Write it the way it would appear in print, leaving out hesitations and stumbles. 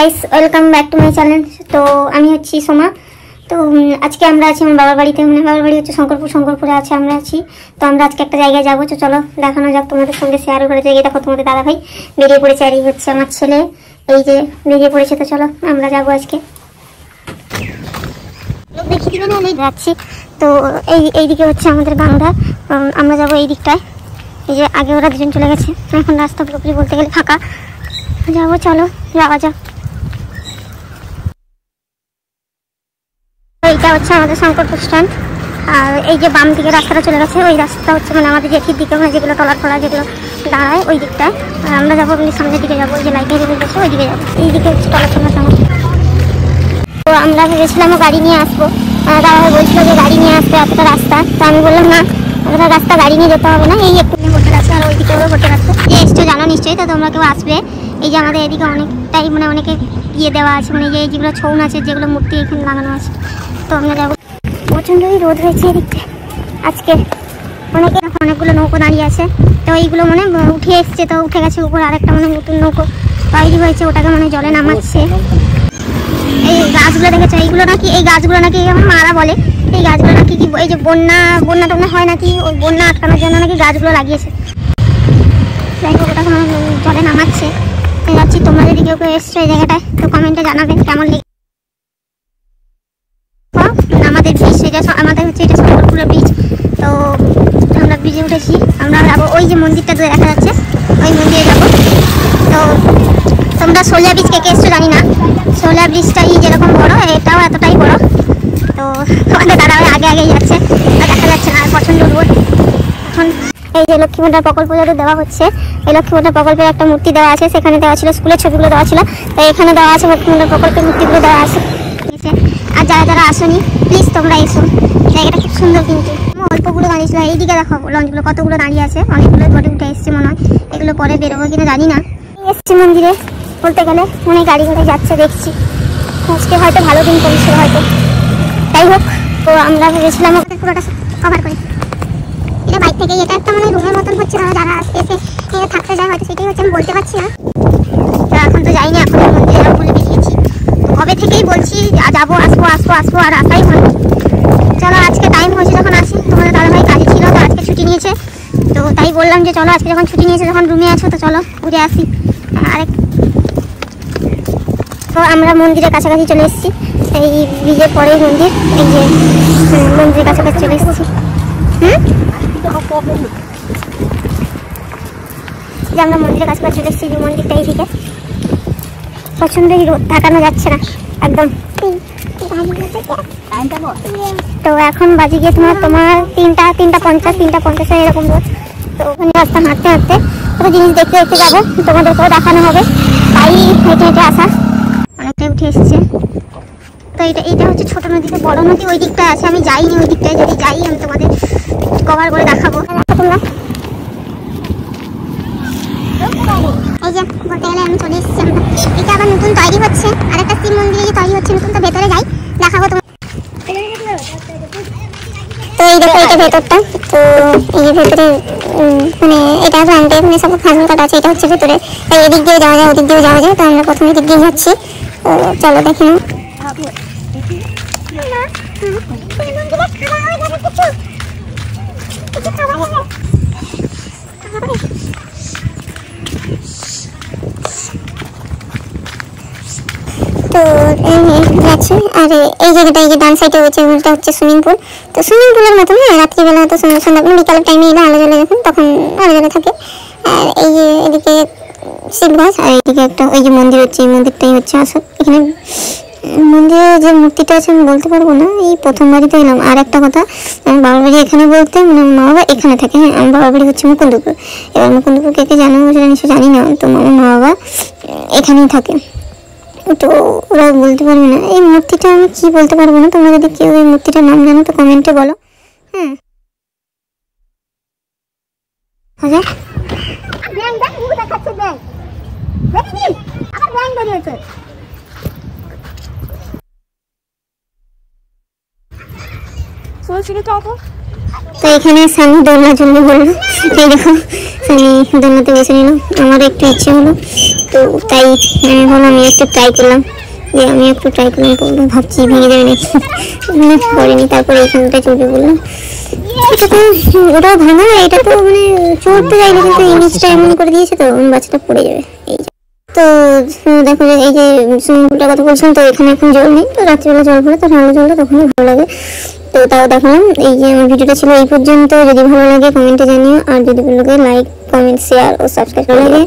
Guys, welcome back to my channel. তো আমি হচ্ছি সোমা। তো আজকে আমরা আছি আমার বাবার বাড়িতে, মানে বাবার বাড়ি হচ্ছে শঙ্করপুরে আছে, আমরা আছি। তো আমরা আজকে একটা জায়গায় যাবো, তো চলো দেখানো যাক তোমাদের সঙ্গে, শেয়ার করে জায়গায়। দেখো তোমাদের দাদা ভাই বেরিয়ে পড়েছে, আর এই হচ্ছে আমার ছেলে, এই যে বেরিয়ে পড়েছে। তো চলো আমরা যাবো আজকে, দেখিয়ে দিবে না যাচ্ছি। তো এইদিকে হচ্ছে আমাদের গাংরা, আমরা যাবো এই দিকটায়। এই যে আগে ওরা দুজন চলে গেছে, এখন রাস্তা পুরোপুরি বলতে গেলে ফাঁকা। যাবো, চলো যাওয়া যাক। এইটা হচ্ছে আমাদের শঙ্করপুর স্ট্যান্ড, আর এই যে বাম দিকে রাস্তাটা চলে গেছে, ওই রাস্তাটা হচ্ছে মানে আমাদের জেঠির দিকে, মানে যেগুলো টলার ফলা যেগুলো দাঁড়ায় ওই দিকটায়। আর আমরা যাবো সামনের দিকে যাবো, ওই যে লাইটের দিকে গেছে ওই দিকে যাবো। এই দিকে হচ্ছে টলার ফলা সময়। তো আমরা ভেবেছিলাম গাড়ি নিয়ে আসবো, দাদা বলছিল যে গাড়ি নিয়ে আসবে এতটা রাস্তা। তো আমি বললাম না, এতটা রাস্তা গাড়ি নিয়ে যেতে হবে না, এই একটু হোটেল আছে, আর ওইদিকে হোটেল আছে। যে এসছে জানো নিশ্চয়ই, তো তোমরা কেউ আসবে। এই যে আমাদের এদিকে অনেকটাই মানে অনেকে ইয়ে দেওয়া আছে, মানে এই যেগুলো ছৌ আছে, যেগুলো মূর্তি এখানে লাগানো আছে। তো আমরা যাবো। প্রচণ্ডই রোদ হয়েছে এদিকে আজকে, অনেকগুলো নৌকো দাঁড়িয়ে আছে। তো এইগুলো মানে উঠে এসছে, তো উঠে গেছে উপর আরেকটা মানে নতুন নৌকো তৈরি হয়েছে, ওটাকে মানে জলে নামাচ্ছে। এই গাছগুলো দেখেছো, এইগুলো নাকি, এই গাছগুলো নাকি আমার মারা বলে, এই গাছগুলো নাকি কি এই যে বন্যা টন্যা হয় নাকি, ওই বন্যা আটকানোর জন্য নাকি গাছগুলো লাগিয়েছে। যাই হোক, ওটাকে মানে জলে নামাচ্ছে। যাচ্ছি, তোমরা যদি কেউ এসছো এই জায়গাটায়, তো কমেন্টে জানাবে কেমন লেগে। আমাদের ব্রিজ, এটা আমাদের হচ্ছে এটা শঙ্করপুরের ব্রিজ। তো আমরা ব্রিজে উঠেছি, আমরা যাবো ওই যে মন্দিরটা দেখা যাচ্ছে, ওই মন্দিরে যাবো। তো তোমরা সোলা ব্রিজ কে এসছো জানি না, সোলা ব্রিজটাই যেরকম বড়, এটাও এতটাই বড়। তো তোমাদের দাদা আগে আগেই যাচ্ছে, দেখা যাচ্ছে না, পছন্দ রোড। এখন এই যে লক্ষ্মী ভান্ডার প্রকল্প যাদের দেওয়া হচ্ছে, এই লক্ষ্মী ভান্ডার প্রকল্পের একটা মূর্তি দেওয়া আছে, সেখানে দেওয়া ছিল স্কুলের ছবিগুলো দেওয়া ছিল, তো এখানে দেওয়া আছে লক্ষ্মী ভান্ডার প্রকল্পের মূর্তিগুলো দেওয়া আছে। আর যারা যারা আসনি প্লিজ তোমরা এসো, জায়গাটা খুব সুন্দর। কিন্তু অল্পগুলো দাঁড়িয়েছিল, এইদিকে দেখো লঞ্চগুলো কতগুলো দাঁড়িয়ে আছে, অনেকগুলো বডি উঠে এসছে মনে হয়, এগুলো পরে বেরোবো কিনা জানি না। এসছি মন্দিরে, বলতে গেলে অনেক গাড়ি ঘোড়া যাচ্ছে দেখছি, আজকে হয়তো ভালো দিন পড়েছিল হয়তো। যাই হোক, তো আমরা ভেবেছিলাম পুরোটা কভার করি। এটা বাইক থেকে, এটা একটা মানে রুমের মতন হচ্ছে, যারা এসে থাকতে যায় হয়তো, সেটাই হচ্ছে, আমি বলতে পারছি না। তো এখন তো যাইনি, এখন মন্দিরে যাবো বলে বেরিয়েছি, কবে থেকেই বলছি যাবো, আসবো আর আসাই হয়নি। চলো আজকে টাইম হয়েছে যখন আসি, তোমাদের দাদাভাই কাজে ছিল, তো আজকে ছুটি নিয়েছে, তো তাই বললাম যে চলো আজকে যখন ছুটি নিয়েছে, যখন রুমে আছো, তো চলো ঘুরে আসি। তো আমরা মন্দিরের কাছাকাছি চলে এসেছি, এই ব্রিজের পরেই মন্দির, এই যে মন্দিরের কাছাকাছি চলে এসেছি। যে আমরা মন্দিরের কাছাকাছি চলে এসেছি, যে মন্দিরটা এইদিকে, প্রচণ্ডই রোদ, তাকানো যাচ্ছে না একদম। তো এখন বাজে গিয়ে তোমার 3:50 এরকম রোদ। তো ওখানে রাস্তা হাঁটতে কোনো জিনিস দেখতে যাবো, তোমাদেরকেও দেখানো হবে, তাই হেঁটে হেঁটে আসা। অনেকটাই উঠে এসছে। তো এইটা হচ্ছে ছোট নদীতে, বড় নদী ওই দিকটায় আছে, আমি যাইনি ওই দিকটায়, যদি যাই আমি তোমাদের কভার করে দেখাবো। তোমরা এই যে বলতে গেলে আমি চলে এসেছি, এটা আবার নতুন তৈরি হচ্ছে, আরেকটা শিব মন্দিরে যে তৈরি হচ্ছে নতুন, তো ভেতরে যাই দেখাবো তোমার। তো এই দেখো, এটা ভেতরটা, তো এই ভেতরে মানে এটা ফ্রন্টে মানে সব খাজুন কাটা আছে, এটা হচ্ছে ভেতরে, তাই এদিক দিয়ে যাওয়া যায় ওদিক দিয়ে যাওয়া যায়। তো আমরা প্রথমে এদিক দিয়ে যাচ্ছি, চলো দেখে নাও। তো যাচ্ছে, আর এই জায়গাটা, এই যে ডান সাইডে হচ্ছে ওটা হচ্ছে সুইমিং পুল। তো সুইমিং পুলের মতন রাত্রিবেলা, তো সন্ধ্যা বিকালের টাইমে এলে আলো জ্বলে, যখন তখন আলো জ্বলে থাকে। আর এই যে এদিকে শিব গাছ, আর এইদিকে একটা ওই যে মন্দির হচ্ছে, এই মন্দিরটাই হচ্ছে আসল। এখানে মন্দিরে যে মূর্তিটা আছে আমি বলতে পারবো না, এই প্রথমবারই তো এলাম। আর একটা কথা, আমার বাবার বাড়ি এখানে বলতে মানে মা বাবা এখানে থাকে, হ্যাঁ, আমার বাবার বাড়ি হচ্ছে মুকুন্দপুর। এবার মুকুন্দপুর কে জানো সেটা নিশ্চয় জানি না, তো আমার মা বাবা এখানেই থাকে, তো ওরা বলতে পারবে না এই মূর্তিটা, আমি কি বলতে পারবো না। তোমরা যদি কেউ এই মূর্তিটার নাম জানো তো কমেন্টে বলো। হ্যাঁ, তো এখানে সানি দোলনার জন্য বললো, এই দেখো সানি দোলনাতে বসে নিল, আমার একটু ইচ্ছে হলো তো তাই এখন আমি একটু ট্রাই করলাম করবো, ভাবছি ভেঙে যাবে নাকি, পড়েনি। তারপরে এইখানটা চলবে বললাম, এটা তো ওটাও ভাঙা, এটা তো মানে চড়তে যাইলে কিন্তু এই নিচটা এমন করে দিয়েছে তো বাচ্চাটা পড়ে যাবে। এই তো দেখো যে এই যে সুইমিং পুলটার কথা বলছিলাম, তো এখানে এখন জল নেই, তো রাত্রিবেলা জল পড়ে, তো ঠান্ডা জলটা তখনই ভালো লাগে। তো তাও দেখালাম। এই যে আমার ভিডিওটা ছিল এই পর্যন্ত। যদি ভালো লাগে কমেন্টে জানিও, আর যদি ভালো লাগে লাইক, কমেন্ট, শেয়ার ও সাবস্ক্রাইব করে লাগে।